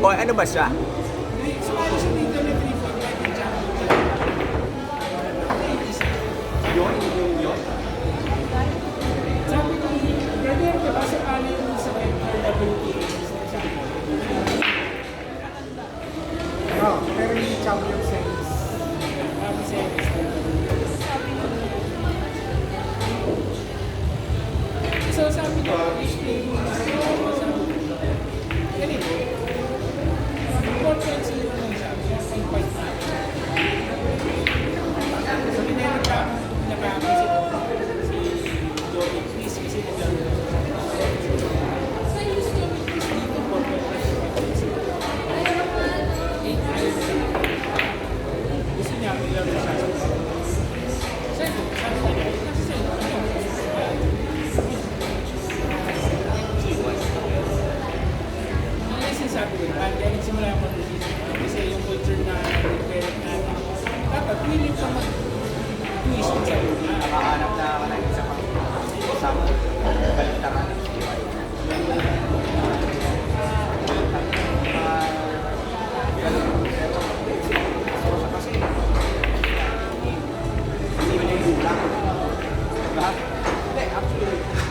O ano ba siya? Sumali siya dito na 3-4 champion. Yun. Sabi ko, brother, diba sumali yung sa WTA sa champion? Oh, pero yung champion series. Series. So sabi ko, ganito, 4.0 lang siya, 4.5. So pinagkakaisip ko si Joey Chris kasi naglaro sa Joey Chris dito 4.5. Gusto niya maglaro siya sa sabi ko, kasi sa'yo, sabi ko, kaya nagsimula ako kasi yung culture na develop natin, dapat willing ka mag-twist sa sarili na. Nakahanap na ako ng isa pang isang baliktaran. Kasi hindi mo na yung ulang. Diba? Hindi, actually.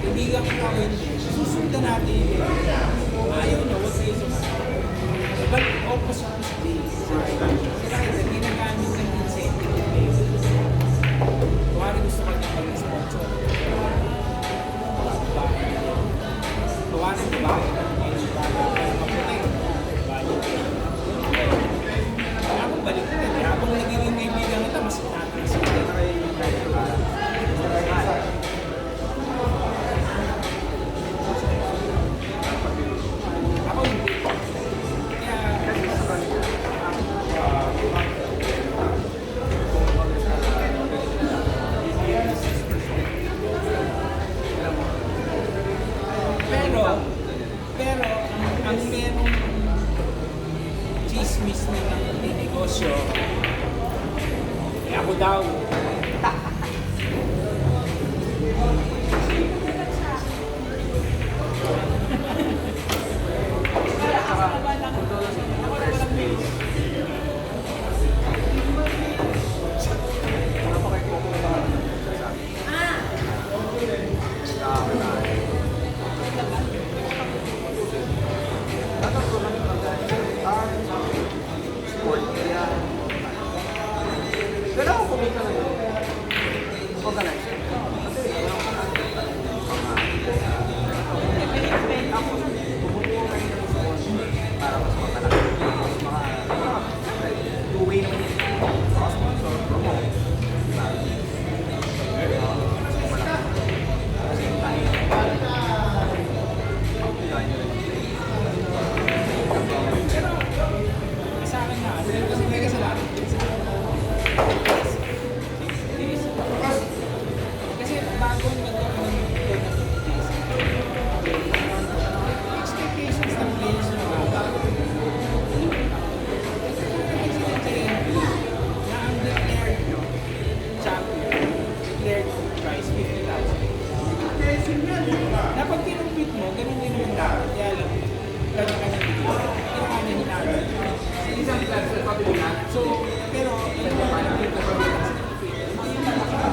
Kaibigan ko kami, susundan natin. Ayaw na, huwag kayo sumunod. But opposite is this. Sila ito, ginagamit ng incentive. Kuwari gusto ka niya mag-sponsor. Kuwari na bakit ang maputi. Habang balik ka, habang nagiging kaibigan kita, mas natin sila. Pero ang merong chismis na ng negosyo, ako daw. Pero ako kumita na yun. Organize. Kasi tapos bumubuo kayo ng sponsor para mas makalaki. Two-way naman yun. Sponsor, promote. Sa akin na, kasi may kasalanan. Kasi bago nagkaroon ng expectations ng players na mga na ang declared champion, declared prize, 50,000. Dapat kinumpit mo, ganun din naman dapat. Kaya lang, kanya-kanya video. Kanya-kanya hinagod. So, pero, yun yung mga nakita ko nila sa Twitter. Yung malaki na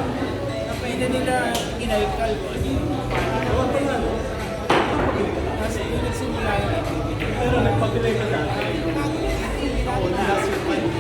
pwede nila inaikal ko ano yung paano. Kasi kung nagsimula yung activity. Pero nagpag-delay ka dati. Oo, last week.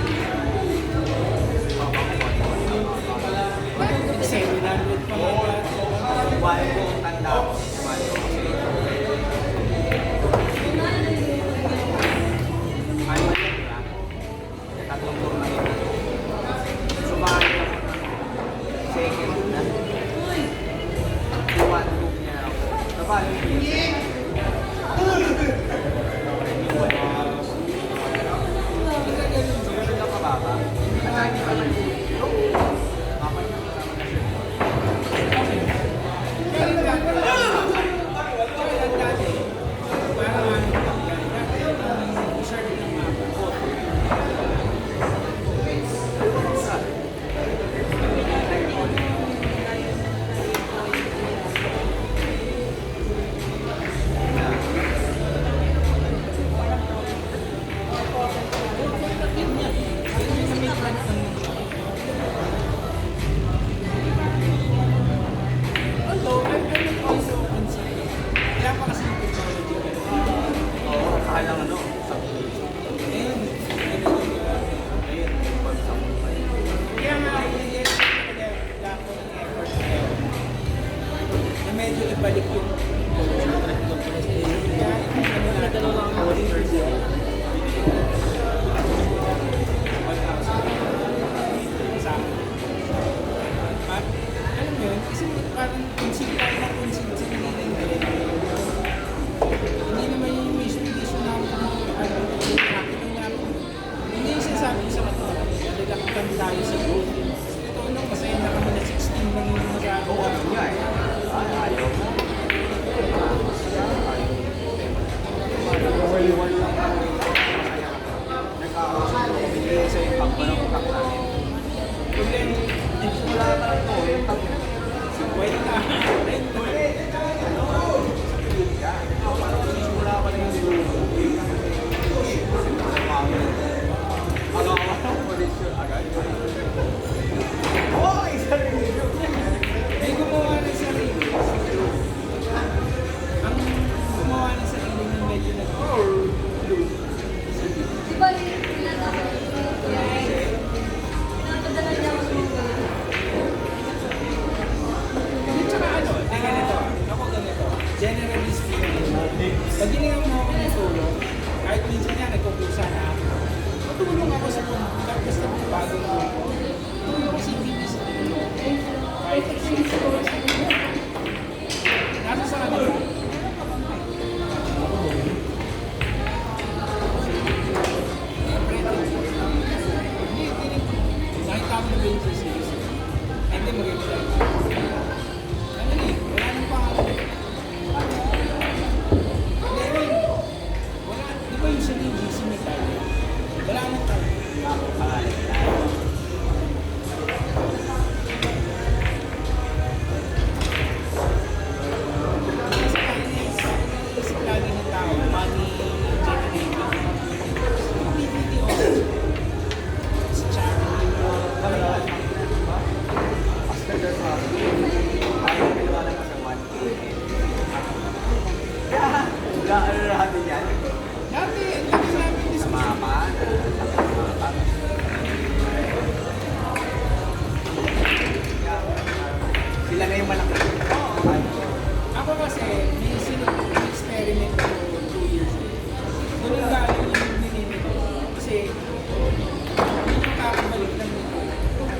Kasi, hindi yung kakabalik lang nito.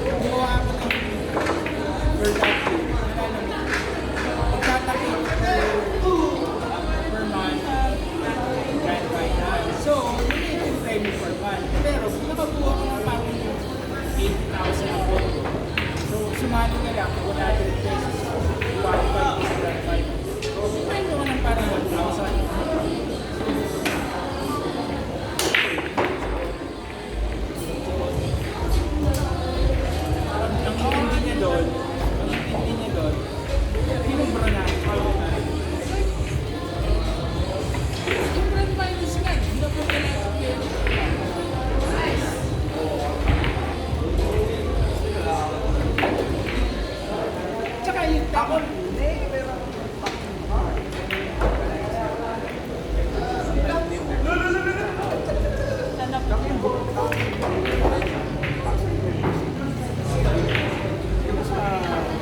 Gumawa ako ng burnout film. Wala lang. Pagtatapin ko per month, grand final. So, hindi yung premium per month. Pero, nakabuha ko ng parang 80,000 ako. So, sumali ka lang, 100 pesos. 1.5 is grand final. So, premium ko ng parang 1,000. Pinubra na. Yung grand finals nga, hindi na po kailangan. Tsaka yung tapon.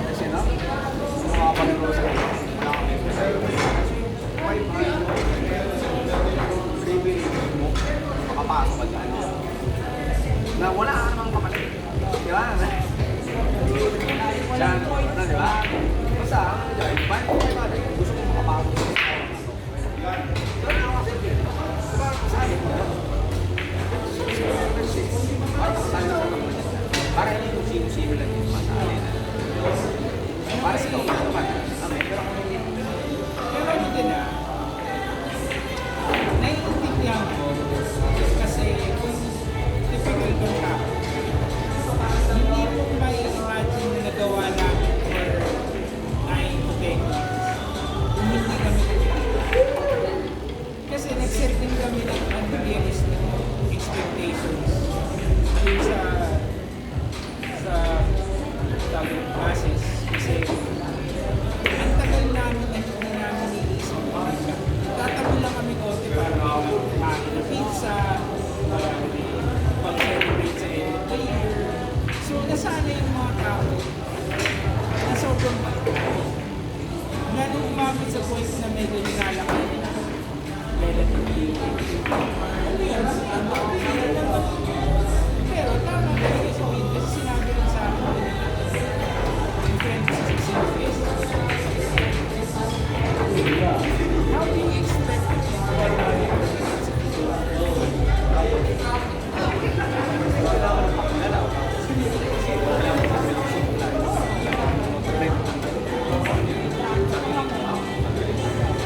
Kasi na, mga paniguro sa makapasok ka dyan. Na wala ka namang kapalit. Di ba? Diyan, ano, di ba? Basta, dahil fine ko kayo natin, gusto ko makapasok. Doon ako kasi, di ba, sabi ko, para hindi kung sino-sino lang yung masali na. Para sa ikaw naman, pero kung hindi. Pero ano din naiintindihan ko kasi kung typical kong tao, hindi mo may imagine na nagawa namin for 9 to 10 years. Kung hindi kami kasi nag-set din kami ng unrealistic expectations dun sa tawag classes kasi ang tagal namin na hindi namin iisip pizza. Tatabi lang kami konti para kumain ng pizza, pag-celebrate sa end of the year. So nasanay yung mga tao na sobrang na nung umabot sa point na medyo nilalaki na relatively ano yun? Pero tama talaga sa akin kasi sinabi lang sa akin yung friend ko sa Silvest. How do you expect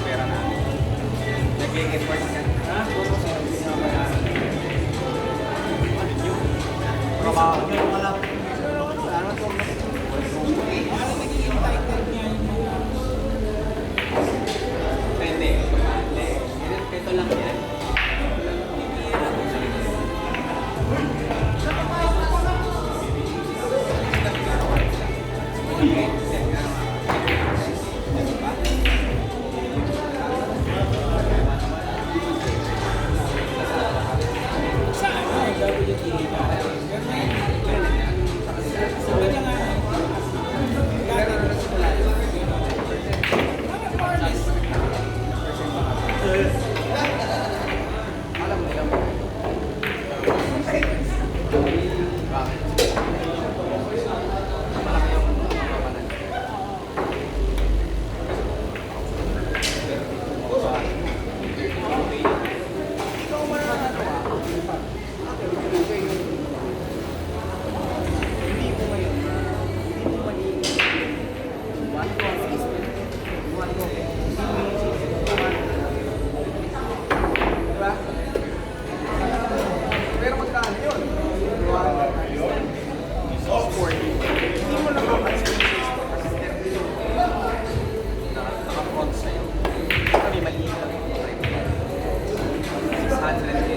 Pera na. Nag-i-effort ka. Parang naging entitled niya yung mga Hindi. Ito lang yan. sa WTA na. Pero may sabi na nga dati mga parlors Alam mo yan. Bakit? Malaki yung kapanan. Ikaw mo na natawa. Hindi mo ngayon. Hindi mo magiging one consistent. One diba? Pero magkano yun? Hindi mo lang mapansin yung system kasi naka-front sa'yo. Kami maliit lang yung 600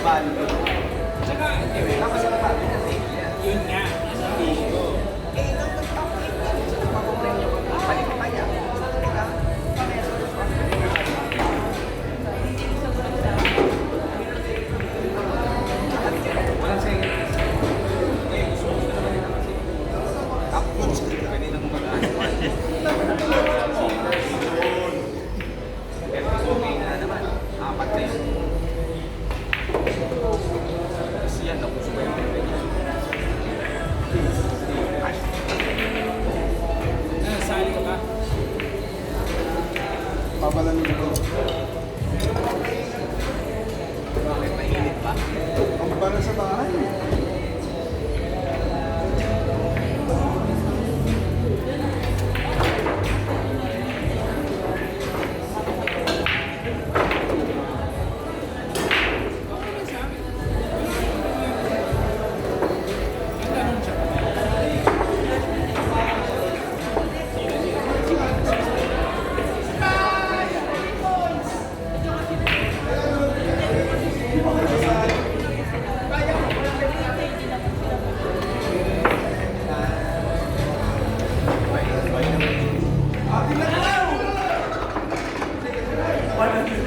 value. tsaka Tapos yung value na take yan. yun nga sabi ko Eh, nang nag-top 8 sa makukuha niyo, balik pa kaya. Sa kanila, pameso.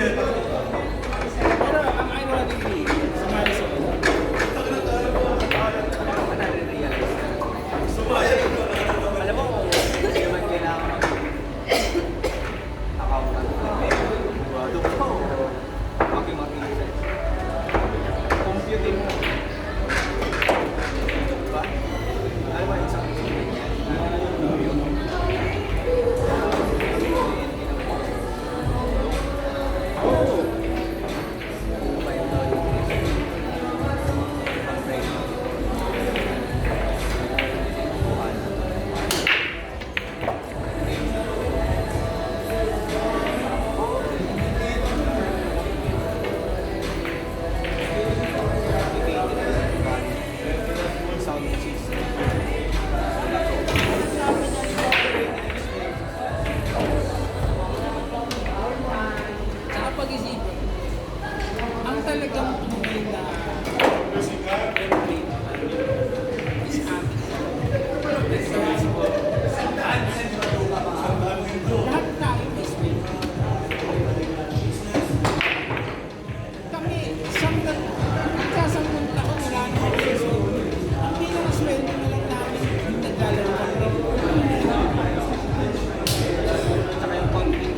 Pero ang ironically, sa Marisol, Ako na realize na. Alam mo, hindi naman kailangan ng accountant. Doktor. Maki-maki. Computing mo. Diba? Alam mo, isang sound system. tsaka pag-isipan, ang talagang tunay na airplane is amin. Lahat tayo is way. Kami, magsasampung taon wala na kami is way. Ang pinakasweldo na lang namin yung naglalaro kami. Tsaka yung konting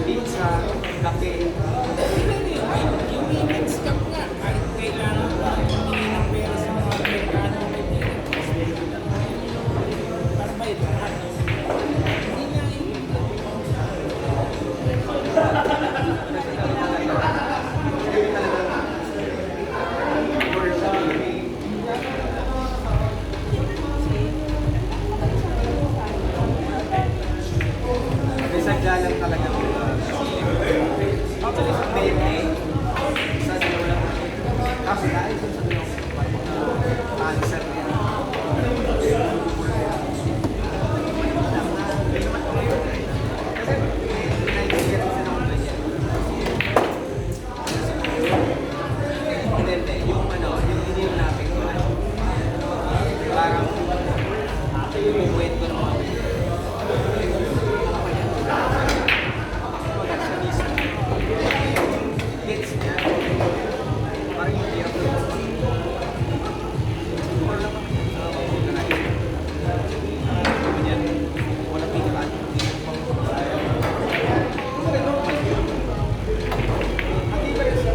pizza, kape. Tingnan niyo, yung Women's Cup nga, kahit kailangan pa humingi ng pera sa mga Amerikano o kaibigan, sweldo na lang. Para ba ito lahat? Hindi na yun. May sadya lang talaga actually sa Bente, sa wala kasi dahil sa cancer niya. Kasi naiingat sa naman ganyan. Bente, yung yung ininom natin parang umuwet ko naman. Gets niya. Parang yung hirap ko. Siguro lang mag-organize. Ganyan. Walang pinikaan. Hindi ba yung siya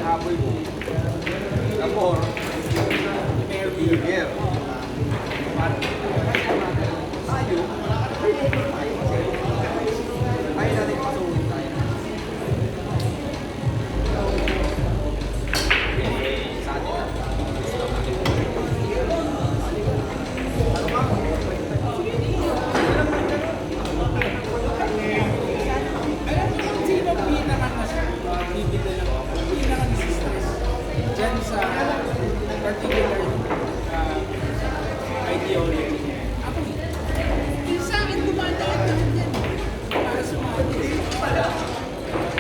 habol mo. Tapos, beer. Tayo, kaya natin pasukin tayo. Sa atin na. Alam mo kung sino bibigyan ng pinaka-stress dyan sa particular ideology niya. Ako eh. Yung sa akin, dumadaan naman yan. Para sa mga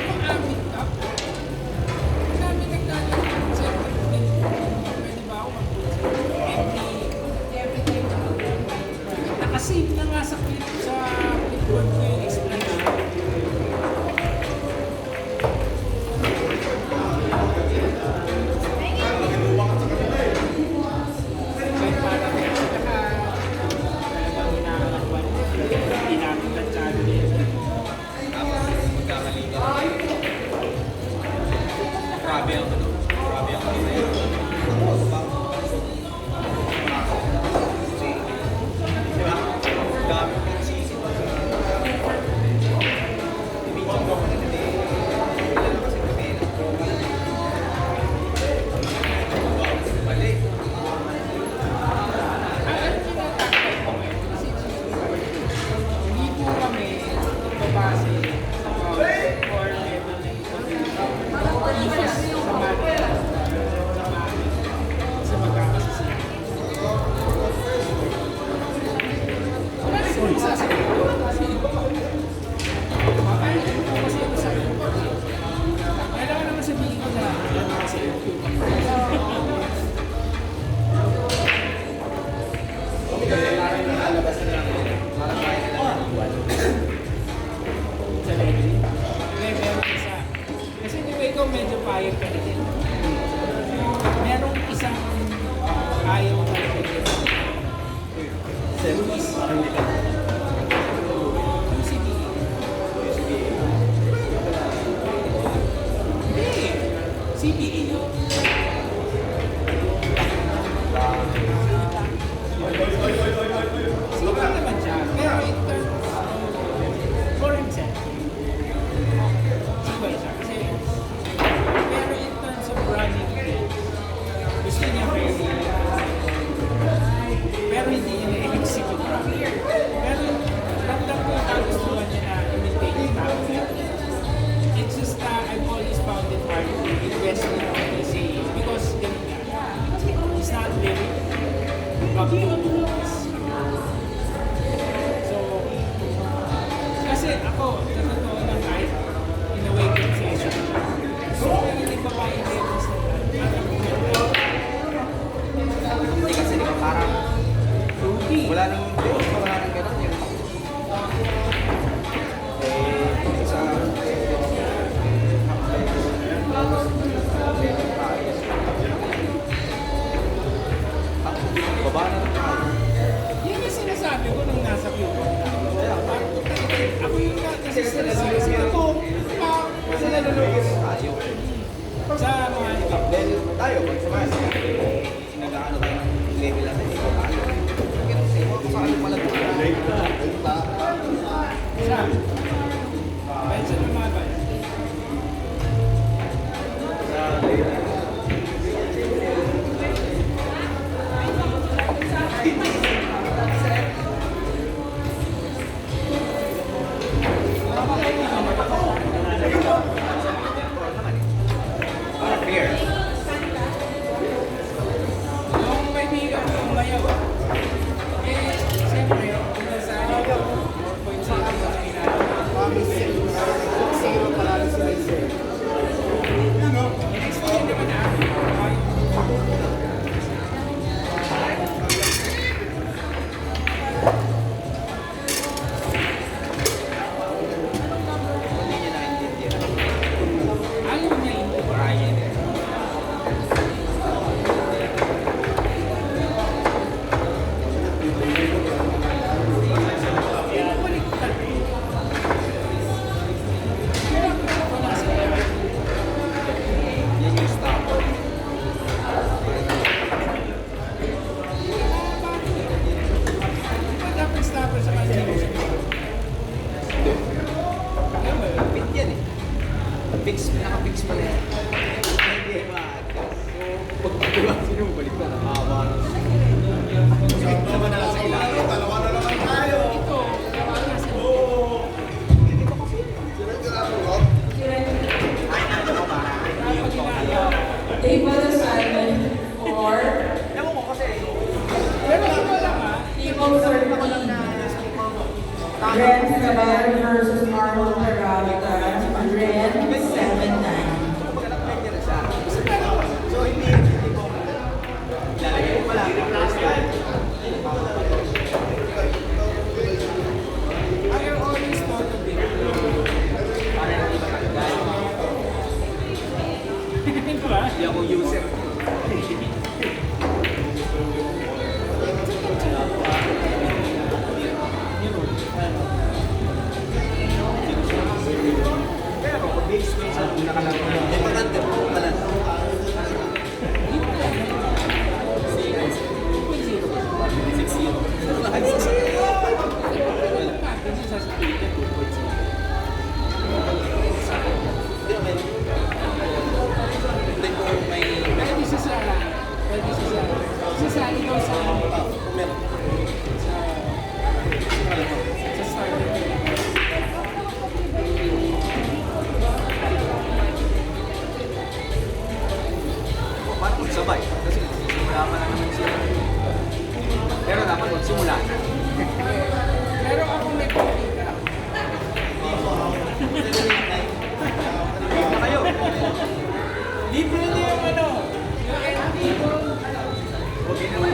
pang-amin ka. Ang dami nagdadaan sa pwede ba ako nakasave na nga sa clip sa clipboard ko yung explanation. Kahit para rin sila ka talagang inaangapan hindi namin tansado nila. Magkakalingan. Grabe ang grabe ang Diba? Dami ng sisi. papayag ka na din. Merong isang ayaw na rin. Luis. Yung CBA. Hindi. CBA. Sobrang naman siya. Pero in terms for himself, siway siya. Kasi, pero in terms of running game, gusto niya pero hindi niya na-execute properly. Pero ramdam ko na gusto niya na imitate yung tao. It's just that I've always found it hard to invest in what he's saying because ganun nga. He's not living up to his. So, kasi ako, sa totoo lang kahit in a way concession siya. So, narinig pa pa yung levels na Hindi kasi di ba parang Ruby. wala nang ganun yun. Sa baba na lang tayo. Yan yung sinasabi ko nung nasa Cuba. Ako yung nasa ako, Kasi nalulugis tayo. sa mga Dahil tayo, pag sumasa, nag-ano tayo ng level natin, ikaw tayo. Ganun sa'yo, ako sa ano pala ito. sa kahit sa lumaban. Parang fair. Yung kaibigan ko umayaw. Eh, siyempre, nasa 4.0 na Promise 6-0 panalo si Racer. next year naman Hindi niya naiintindihan. ayaw niya into Brian. Baliktad. Wala sila. Yan yung stop. Dapat stopper sa kanya. Fit yan eh. Fix, naka-fix pa yan. Hindi ba? So, pag pagdiba, sino mo balik na? Nakahaba na. Sakit naman na sa ilalim. Dalawa na naman tayo. Ito, kapag nasa Ay, ginagawa. Table assignment or ewan ko kasi, Pero ito lang ha, table 13. Ren Caballero versus Arnold Peralta. Ren 7-9. magandang player na siya. So, hindi ko lalagay ko pala ang first time. I have always thought of it. Para hindi matanggal. Diba? Hindi ako user. Pero, based dun sa nakalaro na, importante po pala. Sasali daw sa starter. Paano magsabay? Kasi simula pa na naman sila. Pero dapat magsimula na. Pero ako may politika. Na kayo. Libre na yung ano, yung NT. Huwag yun naman.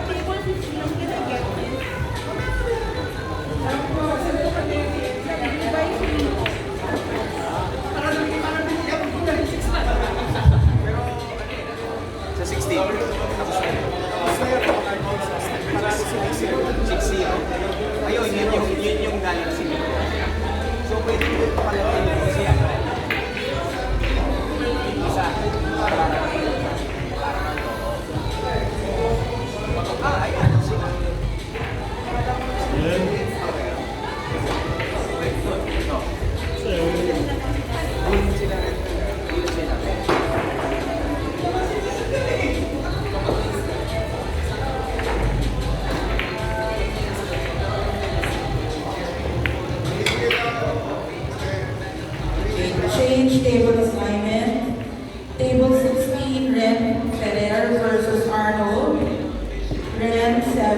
Table 15 can I get it?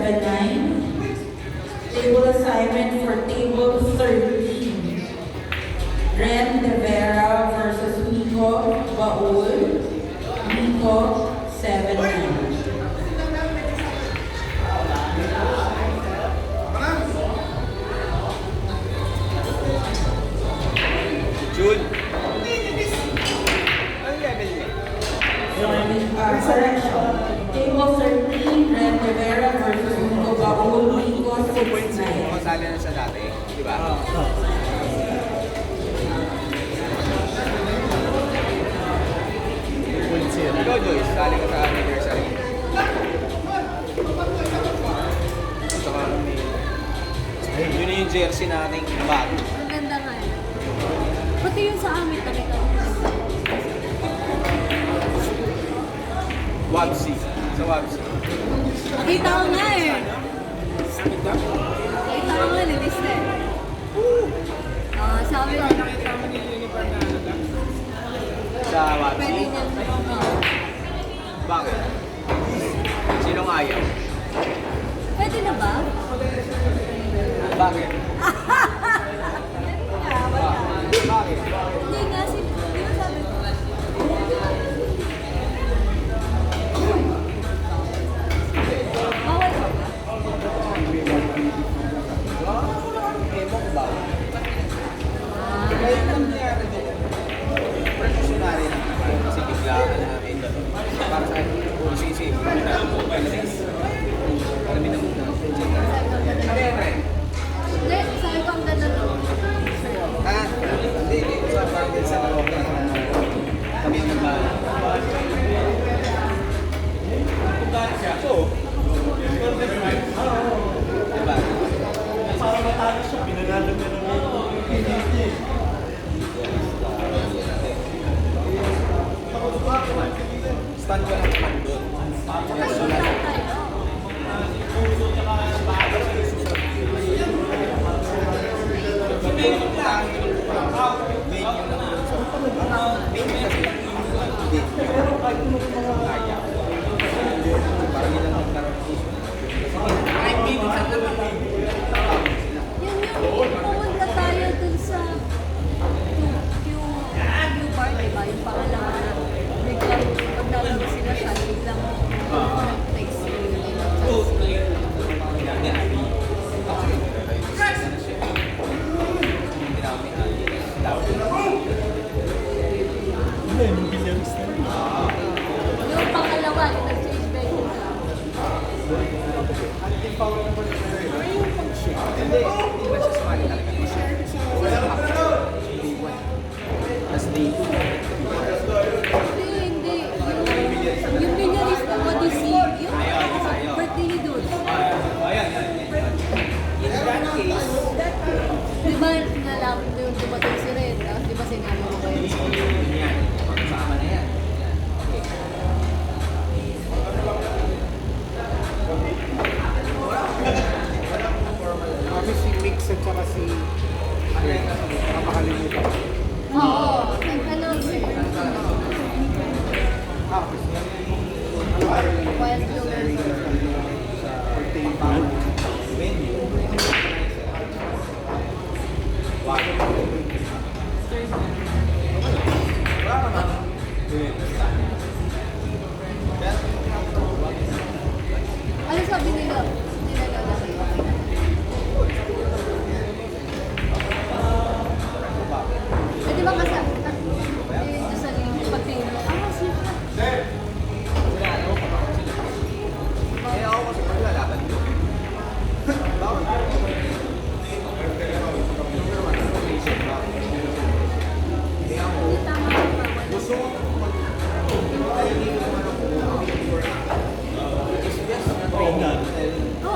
7-9. Table assignment for table 13. Ren De Vera versus Nico Baul. Nico 7-9. June. Ano level niya? Correction. Table 13, Ren De Vera versus Nico Baul. Nico 6-9. Kasali na siya dati, di ba? Ikaw, Joyce, sali ka sa anniversary. Saka, yun na yung jersey nating bago. Ang ganda nga eh. Pati yung sa amin, nakita ko. Wabsi. Sa Wabsi. Nakita ko nga eh. Nakita ko nga, linis na eh. Sabi ko, Nakita mo yung uniform na ano. Sa Wabsi. pwede niyan. Bakit? Sinong ayaw? Pwede na ba? Bakit? Wala. Bakit? Hindi nga, di ba sabi ko? Bawal ba? Emo ko ba? Kaya yung nangyari doon, professionary na kasi bigla ka namin. Para sa akin, sisi, alis. Kami na muna. Ano yan, Ren? Hindi, sabi ko ang ganda to. Ah, hindi, sa parang sa loob na kami ang nagbahan. So, diba? Stand ko lang doon. Ay, wala tayo. Yun yung pumunta tayo dun sa yung bar, diba? Yung pangalawa na biglang pagdating sila siya, biglang place yung pangalawa, yung nag-change venue na. Hindi ba siya sumali talaga? Tapos day 2. Hindi. Yung bilyarista mo, DC, yung birthday ni Dul. In that case, Di ba nalaman mo yung dumating si Red? Tapos di ba sinabi mo kayo? yan. Kasama na yan. Okay. Kami si Mix at saka si napakalimutan ko. Oo, nag-announce eh. Wild Blue. Sa birthday pa. Ano sabi nila? Hindi na lalaki. Eh, di ba kasi, eh, sa patino. Siya. Kaya ako kasi maglalaban ko. Bakit? Hindi tama ang bawal. Oo,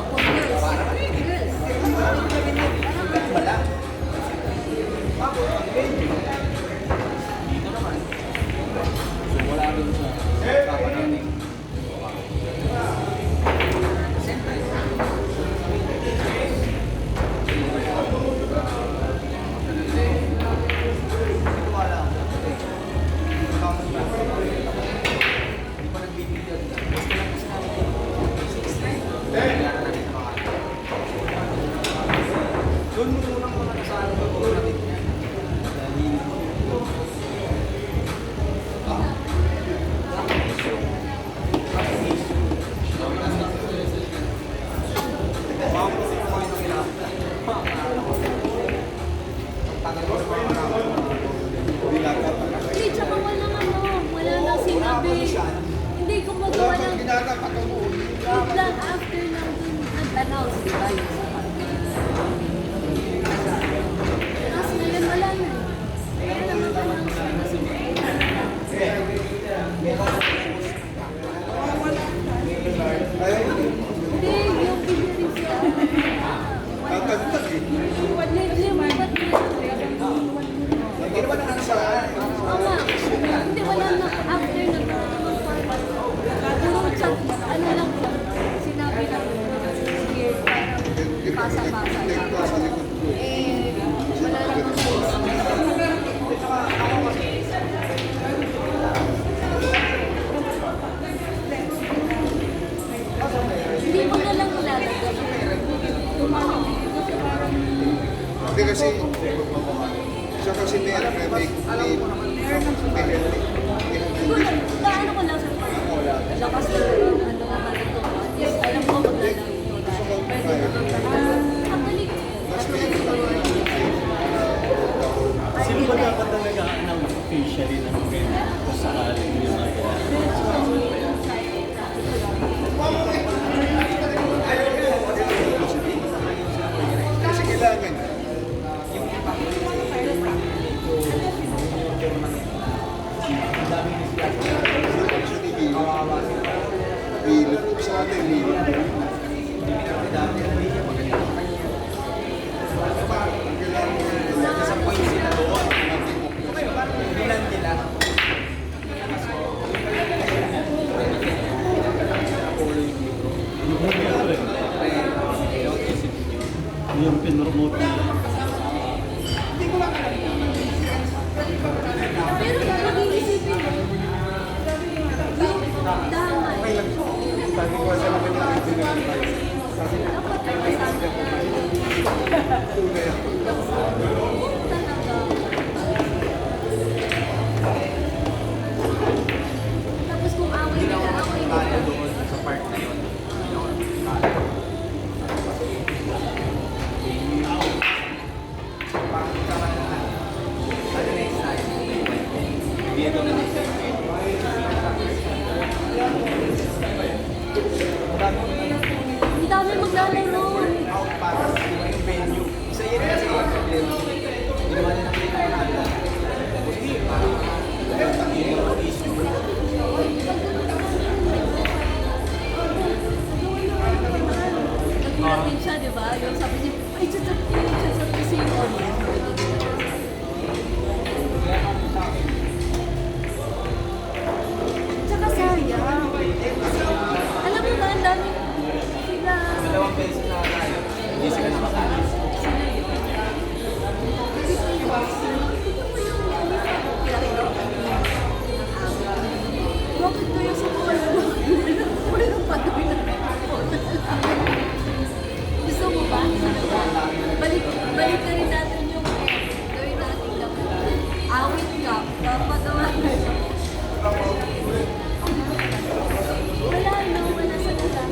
pasa-pasa lang. Eh, wala namang space. Hindi mo na lang ilalagay. Tumawag. Kasi parang Hindi kasi, siya kasi may Kaano ko lang sa lakas na ano nga pala ito. At least alam ko maglalaro ito dahil pwede naman Sino ba dapat talaga ng officially ng ganyan kung sakaling yung mga kasi kailangan. Actually, hilot sa atin, hilot. Sa point sila doon. Bilan nila. yung pinromote nila? pero lagi isipin mo, yung damay. Sabi ko sa naman yung original price. Dapat ay kasama na. Tapos kung away nila, away nila. Doon sa part na yun. Ano next time? Hindi ito na next time. Ang dami maglalaro. Out para yung venue. Isa yun kasi yung problema. Ginawa na ng pinaka-nagla. Yung issue. Nagulat din siya, di ba? Yung sabi niya, ay, chat kasi yung audience. Tsaka sayang. Alam mo ba, ang dami sila. Dalawang beses na tayo. Hindi sila nakakalis. Sila yun. Hindi ko yung boxing. Tignan mo yung pinakita ko kanina. Bakit kaya sa polo? Walang patuloy na gusto mo ba? Balik na rin natin yung gawin natin lang. Awit ka. Dapat naman. Wala, no? Wala sa nila.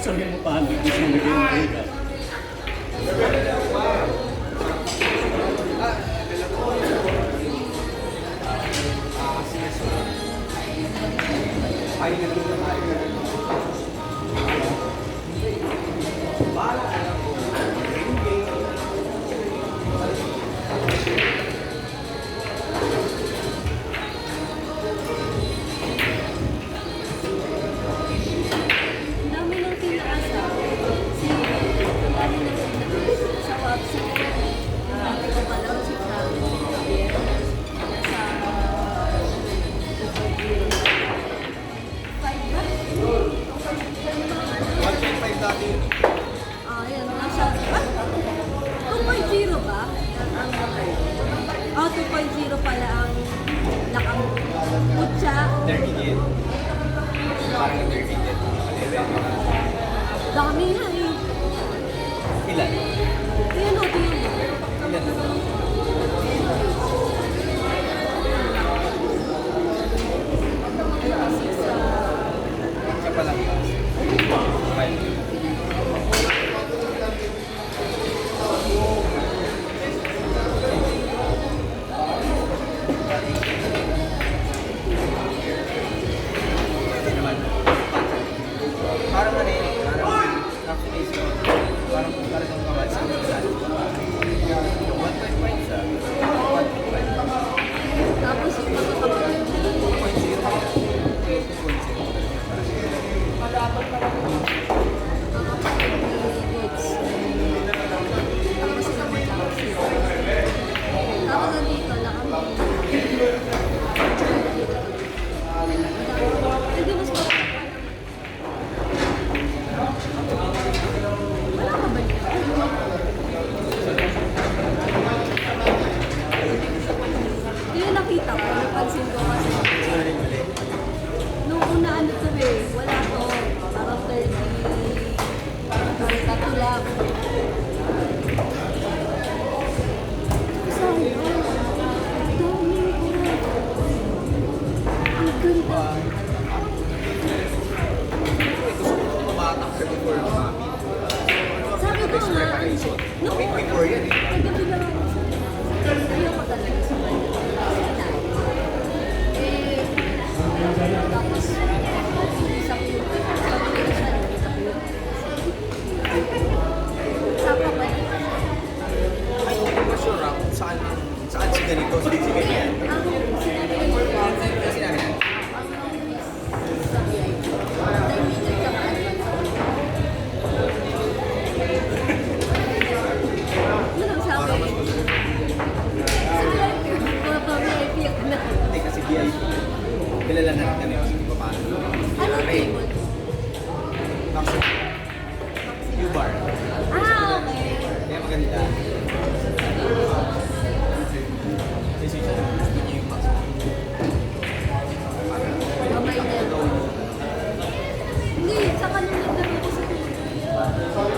Kasuhin mo paano gusto mo naging breakup. Ay, nandito na tayo. Bahala ka lang po. Ang dami ng tinaasa. Ang dami ng tinaasa sa website. Ang ko pa lang si Carlos Javier sa 5 ba? 1.5 dati. Ah, yan. Nasa, 2.0 ba? Oh, 2.0 pala ang nakamutya. Intermediate. Parang intermediate. Dami nga eh. Ilan? Tingnan mo, tingnan mo. Ilan na ba? Siya pa lang. Okay. Hindi naman. Parang ano yun, parang nakapis ko. Parang kung kawal sa minsan. 1.5 sa 1.5. Tapos yung mga kapatid, 2.0. Tapos nandito lang kami. Hindi mas wala ka ba niya? Yung nakita ko, napansin ko kasi nung una ano to eh, wala to, parang 30 lang. Sayang, daming ko. Ang ganda. Gusto ko tumatak sa before mami. Sabi ko nga, nung Before yan eh. kagabi lang ako sa ayaw ko talaga sa kanya. Eh, tapos, isang yun. Sabi ko na siya, isang yun. Saka ba yun? Ay, hindi ko sure kung saan si ganito, saan si ganyan. Ang sinabi ko yun, Ano sinabi niya? yun ang sabi. Hindi kasi VIP. Kilala na rin kami kasi di ba paano. Ano Ray. table? Tapos, U-bar. Ah, okay. Kaya maganda. Kasi siya, gusto niya yung box. Mamay na. Hindi, saka nung nagdaro ko sa TV.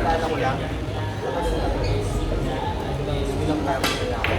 Naalala ko lang. Bilang tayo ko na ako.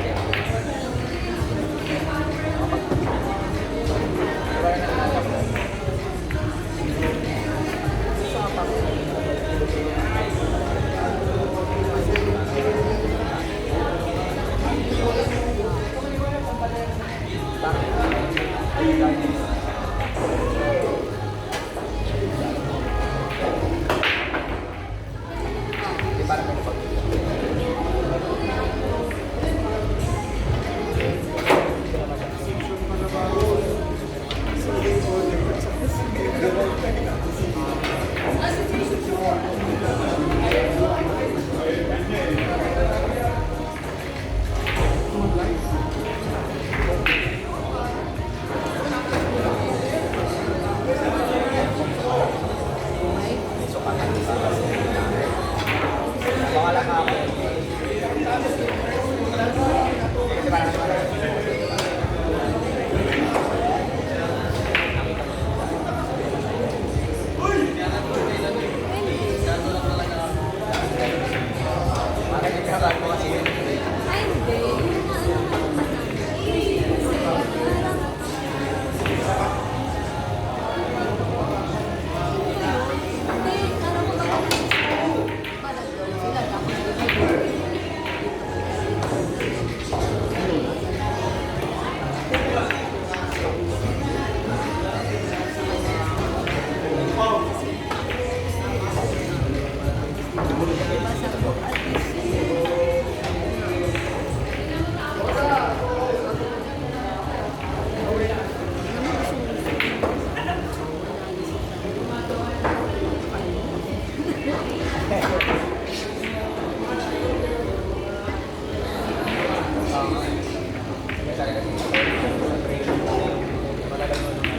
Ay, hindi.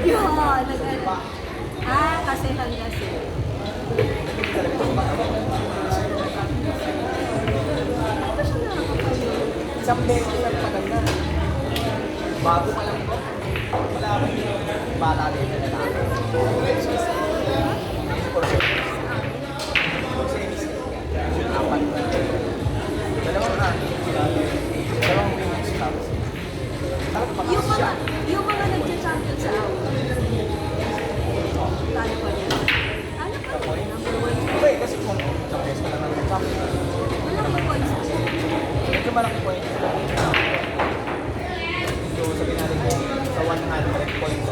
Yun, kasi hanggang sila. Ano siya nakakapagod? Isang beses lang maganda. Bago pa lang ito. Wala akong bata din na lalaki. Apat na. Dalawang women's clubs. Yung mga nag-champion sa award. Talo pa niya. Talo pa niya. Number one. Okay, kasi kung isang beses ka lang ng champion. Walang mag-points. Medyo malaki point. So, sabihin natin kung sa 100 points.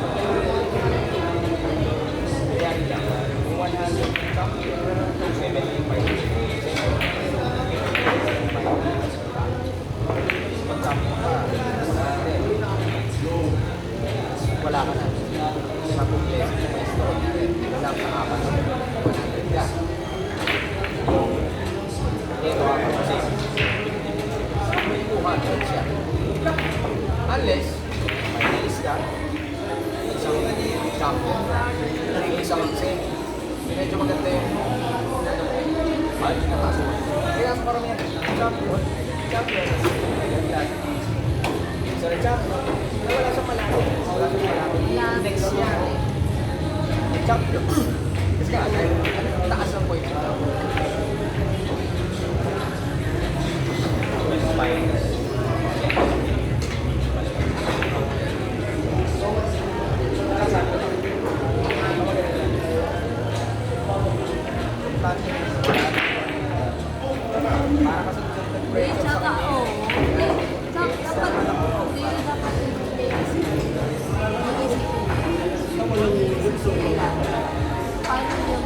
Kaya nila, yung 100 champion, 75. Pag champion ka, wala ka na. Mapubles yung pwesto. Wala ka apat. 100 ka. Ito ako kasi may 200 siya. Unless, may release ka, isang champion, isang semi. Medyo maganda yung mahal na kaso. Kaya sa paramihan, champion, sa champion, wala siyang malaki. Wala siyang malaki. Next year, champion. Kasi nga, taas ng points mo. Finals. Eh, tsaka, oo. Dapat, hindi na dapat mag-isip nila. Paano yung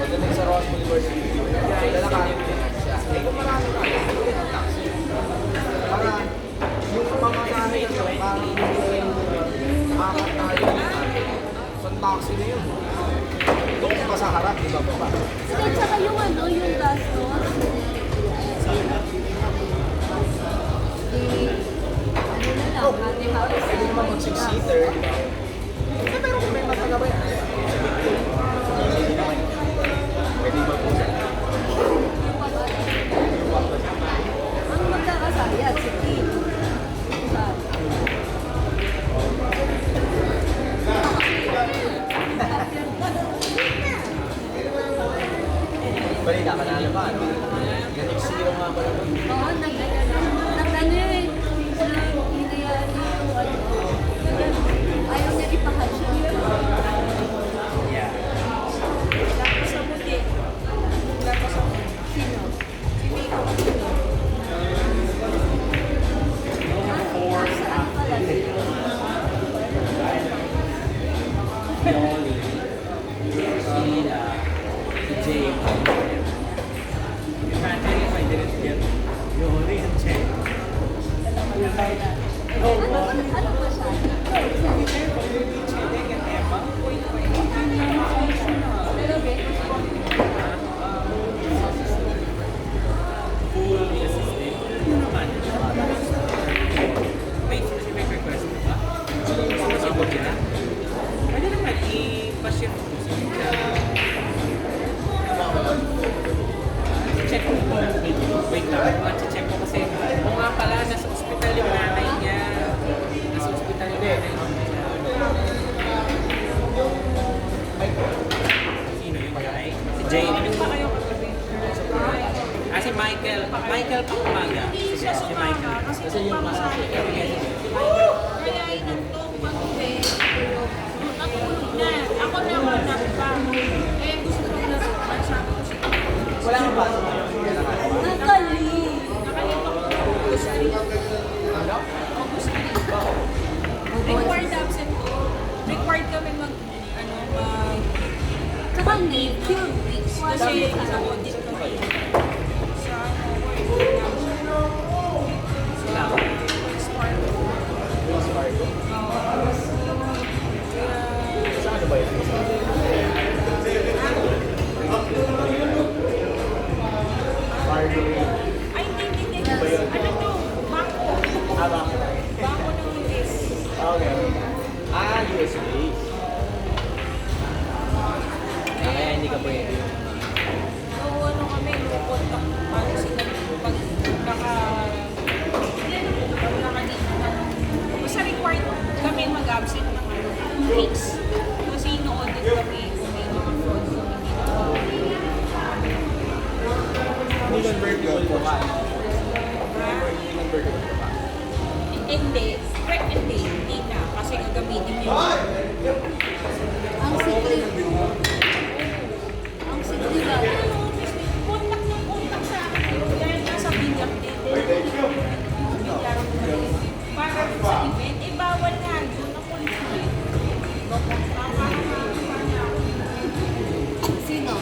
Pagdating sa Ross Boulevard, lalakarin ko siya. Eh, kung marami ka, bigyan ng taxi. Para yung pamamasahe nyo, parang makakot tayo sa taxi na yun. Doon pa sa harap, di ba ba? At saka yung ano, yung gastos. Ano na lang, hati-hati Pwede naman mag-six-seater. Pero kung may mataga ba yan? Pwede ba po sa Ang magkakasayad, si Kim. balita ka na naman? Ganun zero nga pala po. Oo, nag-ano eh. Hinayaan niya yung ano. Ayaw niya ipakasya. Yeah. Tapos sa buti. Tapos sa sino? Si Miko. Saan pala sila? Yoli, Sheila, si Jay. Imagine if I didn't get Yoli and Jay. Ano ba siya? Pero okay. Full assistant. Ano naman? Kasi yung pamasahe. Kaya inantong pag-uwi, natulog na. Ako naman pa. Eh, gusto ko na sabi ko siya. wala kang pasok ngayon. Natalie. Nakalito ko ng August 3. Ano? August 3. Required absent ko. Required kami mag, Tsaka leave. 2 weeks. Kasi na-audit kami. Sa work namin. Sila ako. Wells Fargo. Saan ano ba yun? Fargo. Ay, hindi. Ano to? Bangko. Bangko. Bangko ng US. Okay. US base. Kaya hindi ka pwede. So, ano kami, no contact policy kami pag nakadito na. Basta required kami mag-absent ng weeks. Kasi ino-audit kami kung may mga fraud kung hindi na. Hindi convertible ko ba? Hindi convertible ko ba? Hindi. Hindi na. Kasi gagamitin niyo. Ang sikli. Ang sikli ba? Contact ng contact sa akin. Dahil nasa binyag din. Para sa event, eh bawal nga yun. Ako ulit. Sino?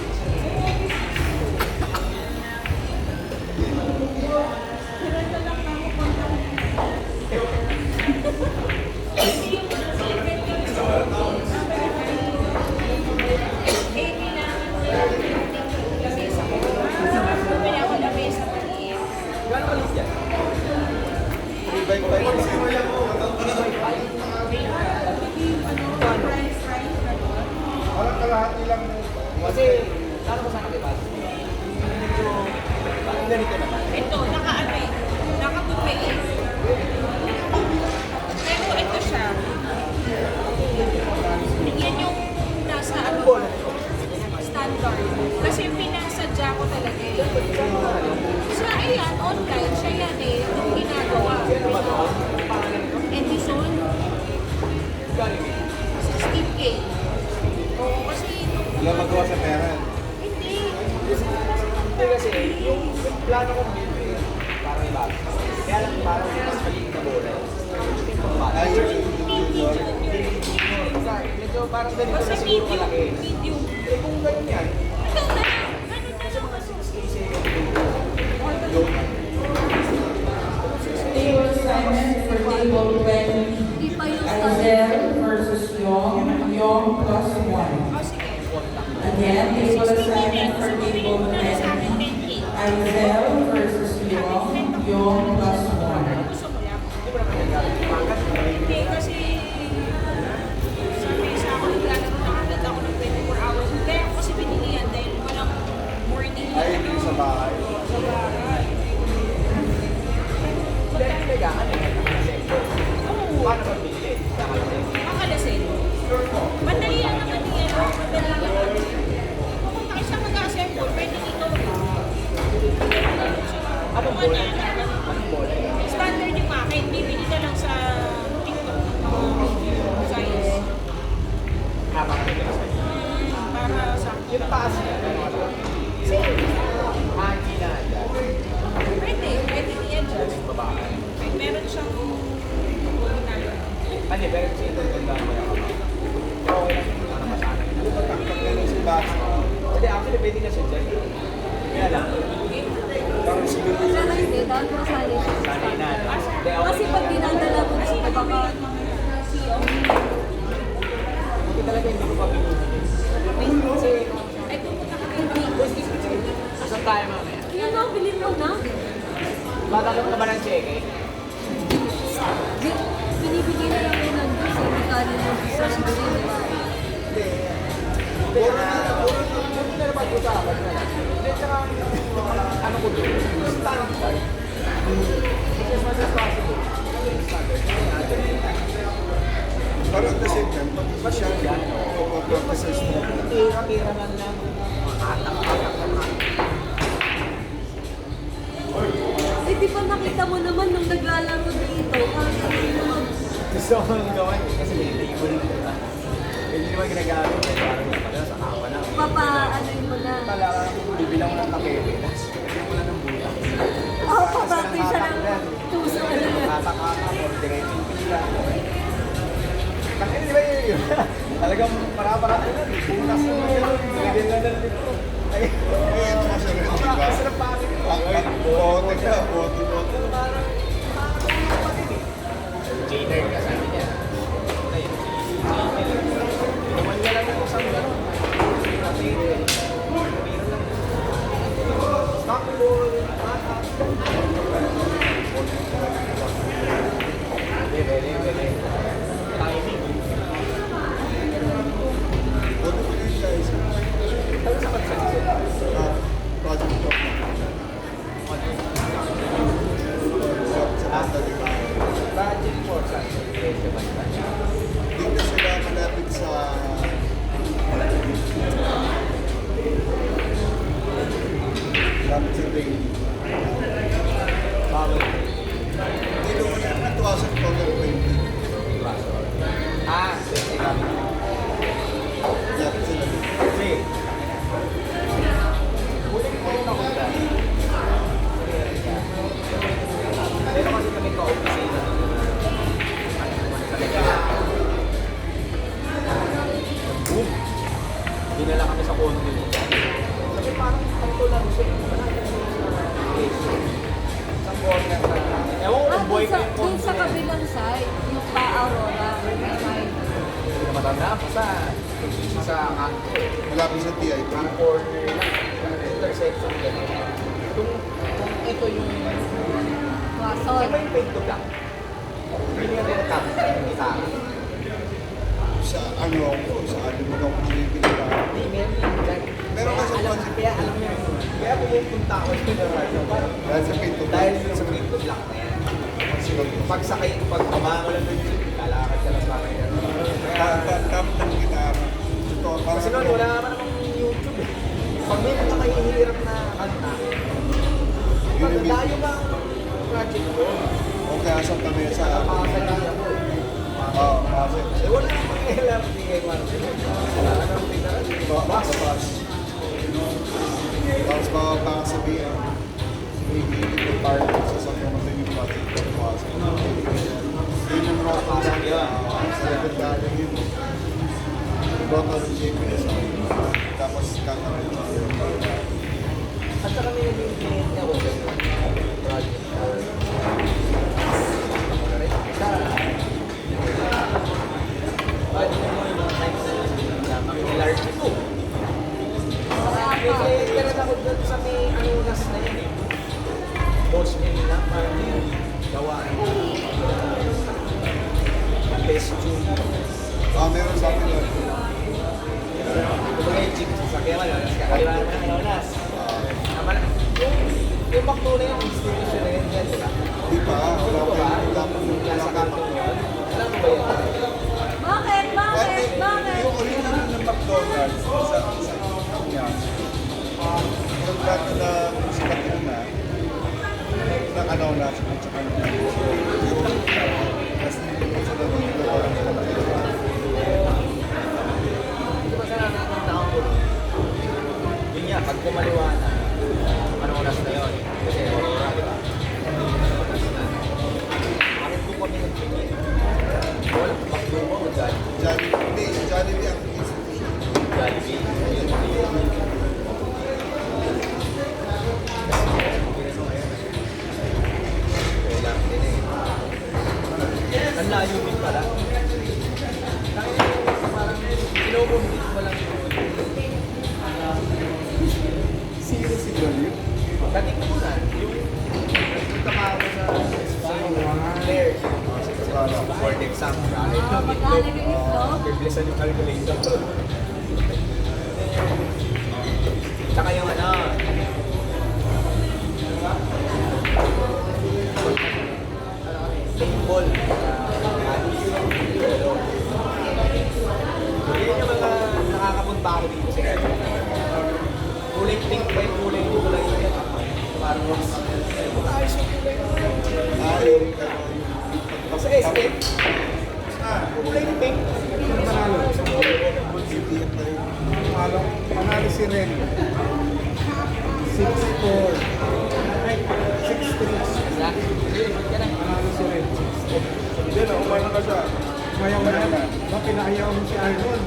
Gano'n kalit yan? 3x5. Parang kalahati lang. Kasi, lalo ko sana diba? Parang ganito naman. Ito, naka-puti. Pero ito siya. Yan yung nasa standard. Kasi pinasadya ko talaga eh. Siya, ayan, online. Siya yan eh, yung ginagawa. Edison, Gano'n yun? 16K. Oo, kasi Wala magawa sa pera. hindi. Gusto ko kasi Hindi kasi, yung plano kong bibili, parang iba. Kaya lang parang mas maliit na bola. Ay, Medyo parang ganito Basta na siguro kalaki. medium. Eh kung ganun yan, Ito na, ganun na lang kasi. Table assignment for table 20. Hindi pa yung Azel versus Yong. Yong plus 1. Oh, sige. Again, table 16 assignment minutes. for So, bibili table mo na sa akin 20. 10K. Azel versus Yong. Yong plus 1. Gusto mo lang? Hindi, kasi sabi sa akin, naglalaro na agad ako ng 24 hours. Kaya ako kasi binili yan dahil walang morning. ay, hindi sa bahay. Sa bahay. teka, ano yan? Oo. Paano ba bibili? Makalasin. Madali lang naman yan. Madali lang naman. Pupunta kayo sa mag-assemble, pwede dito. Anong Kung bola? ano, Anong bola? standard yung akin, bibili ka lang sa TikTok size. Habang nag-asay. Para sa Yung taas niya, ano ka lang? Sige. Hindi na yan. Pwede i-adjust. Babae. Meron siyang Ano, pero kasi ito ganda mo yan. Pero okay lang, ano masanay. Ano ba taktak si Bax? Hindi, actually pwede na siya dyan. Kaya lang, Parang siguro Pero hindi, dahil masali siya. sanay na. Hindi, okay. Kasi pag dinadala mo dito, baka Hindi talaga hindi ko pa pinili. Kasi, ay pupunta ka kayo. asan tayo mamaya? yun na, bilhin mo na. Batakot ka ba ng cheque? Binibigay na lang yun ng secretary ng business mo din, di ba? Hindi na naman ko sa akin. Hindi, tsaka, ano ko doon? Standard. As much as possible. Standard. parang at the same time, pag siya sa stroke. Tira-tira man lang. Atak-atak naman. Eh, di ba nakita mo naman naman nung naglalaro dito, kasi naman, Gusto ko nang gawin kasi may table dito. Hindi naman ginagamit eh. Parang yung pala sa kama na. papaanoin mo na. Talaga, bibilang mo ng takete. Tapos, bigyan mo lang ng buta. Oo, papapay siya ng puso. Ano yan? Kata-kata, diretso yung pila. Takit, di ba yun? Talagang para-paraan na. Punas mo na yun. Nilagyan na lang dito. Ay, Ito kasi rin, di ba? masarap pa rin. Bote ka, bote. Jainer ka sabi niya. Ayun, Jainer. Naman niya lang yung isang gano'n. Takete. Biro lang. Stock ball. Very. Timing. Bote ko din guys. Talaga sa pagsansin. Project ko. Sa banda, di ba? Budget for sunset. Medyo basta. Dito sila malapit sa... Malapit sa Ring. Bawal. Dito ko na natuwasan ko ng 20. Ah, sige kami. Malapit sila dito. Kasi, kunin ko rin ako dyan. Pero kasi kami ka-opisina. Boom! Dinala kami sa condo nito. Kasi parang ito lang siya. Sa corner na. Ewan ko kung buhay ko yung Dun condo sa na yan. kabilang side, yung pa-Aurora, side. Hindi na matanda pa sa kanto. Malapit sa TIP. Parang corner lang. Intersection gano'n. Kung ito yung... Quezon. Iba yung pinto lang. Hindi nga rin top. Isa. Sa ano ako, sa ano mo ako pinipili ka. Hindi, meron. Pero kasi project Kaya alam niya. Kaya pumupunta ako sa Pinarado. dahil sa pinto. Dahil sa pinto block na yan. Pag sakay, pag pababa lang ng jeep, lalakad ka lang parang yan. Kaya, Tapos kita. Ito, parang kasi noon, wala naman namang YouTube eh. Pag may nakahihirap na kanta, pag dayo ba ang project ko, o kaya sa kami sa... makasali ako eh. Oo, kasi. Eh, wala namang LRT kay Marcel. Wala namang Pinarado. Babas. Tapos bababa ka sabihin. Hihigit yung park sa San Juan yung project ko. Yun yung mga pasok yun. Sa secondary yun. Total GPS. Tapos kakaroon siya. At saka may nag-implement niya ako sa project. Budget mo yung mga times na LRT ko. Kasi meron ako doon sa may anunas na yun eh. Boss nila parang yung gawa best tune. Meron sa akin yun. Kumbaga yung jeep sa kaya wala. Kaya na anunas. Yung bakto na yung institution na yun yan, di ba? Di ba? Wala Ito pa ba? yun. Dapat yung Nasa kantong yun? Alam mo ba yun? Bakit? Bakit? Bakit? Yung original ng McDonald's sa kanya, yung dati na sikat yun na, ng ano na, sa kanya. Tapos hindi sila Hindi ba sana ng taon ko? Yun nga, pag kumaliwanag, anong oras na yun? Kasi Aurora, di ba? Bakit po kami nagpingin? Wala, bakit mo mo dyan? Jollibee ang institution. Jollibee. Yun. Okay lang din eh. Ang layo din pala. Parang kinukumbit mo lang yung Sino si Jollibee? katipunan. Yung nagpunta ka ako sa Claire. For the exam. Mag-aalig yung itlog? Biblisan yung calculator. Tsaka yung ano, paintball. Yun yung mga nakakapunta ako dito sa kanya. Kulay pink pa yung kulay ko lang yun. Parang ayos yung kulay ko. Hindi na, umano na siya. Mayaw na yan. Ba, pinaayaw mo si Arnold.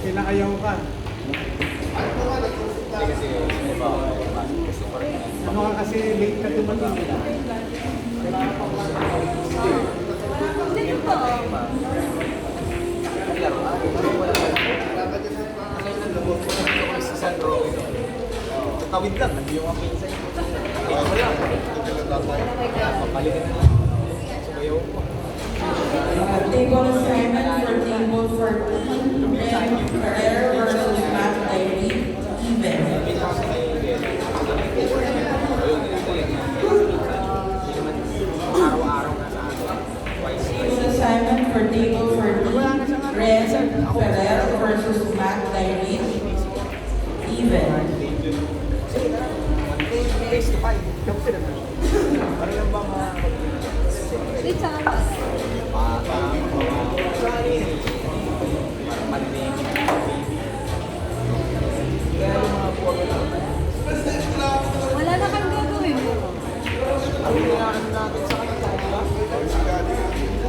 Pinaayaw ka. Kasi, diba, Ano ka kasi late ka dumating. Hindi pa. laro. Sa San Roque. Tawid lang, nandiyo ang pinsan. Ito lang. Papalitan na lang. Sumayaw ko. Table 7 for table 14, Ren Ferrer versus Matt Diary, even. Araw-araw na sa atin. Table assignment for table 14, Ren Ferrer versus Matt Diary, even. Face to five. Ano lang ba mga... Hindi, tsaka wala na kang gagawin mo.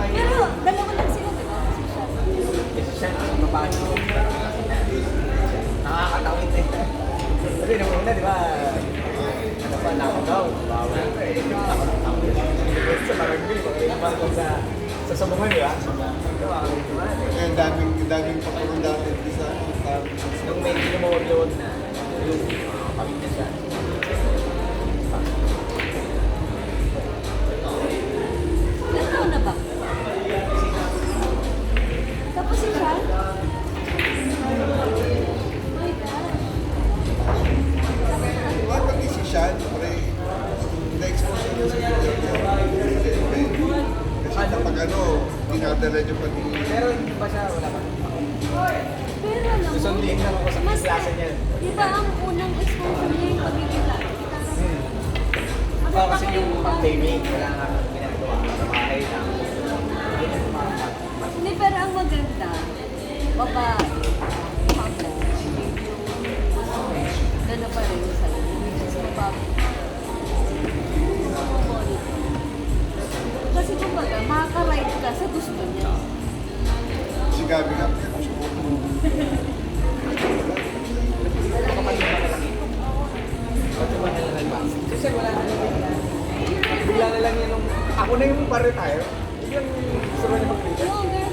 Pero dalawa lang sila, di ba? Nakakatawid eh. Kasi nung una, di ba? Ano ba, nakaw? Bawal na eh. Sa barangay, mga sa sabungan, di ba? Kaya daming papunong dati sa Nung may kinumawag-lawag na, yung pamit na siya. Ilan taon na ba? Tapos si Sean? My God. Diba pati si Sean, na-expose niya sa kasi kapag dinadala niya pati Pero hindi pa siya, wala pa. Pero alam mo, Susundin lang ako sa mas, klase niya. di ba ang unang exposure niya yung pagiging laki? Kasi yung pag-gaming, wala nga akong ginagawa. Sa bahay lang. Hindi, pero ang maganda, babae, ako, gano'n pa rin sa'yo. Kasi babae. Kasi kumbaga, makaka-ride ka sa gusto niya. si Gabi nga. Kasi wala na lang. Bigla na lang yan nung... Ako na yung pa-retire. Yung gusto ko na mag-retire. Oo,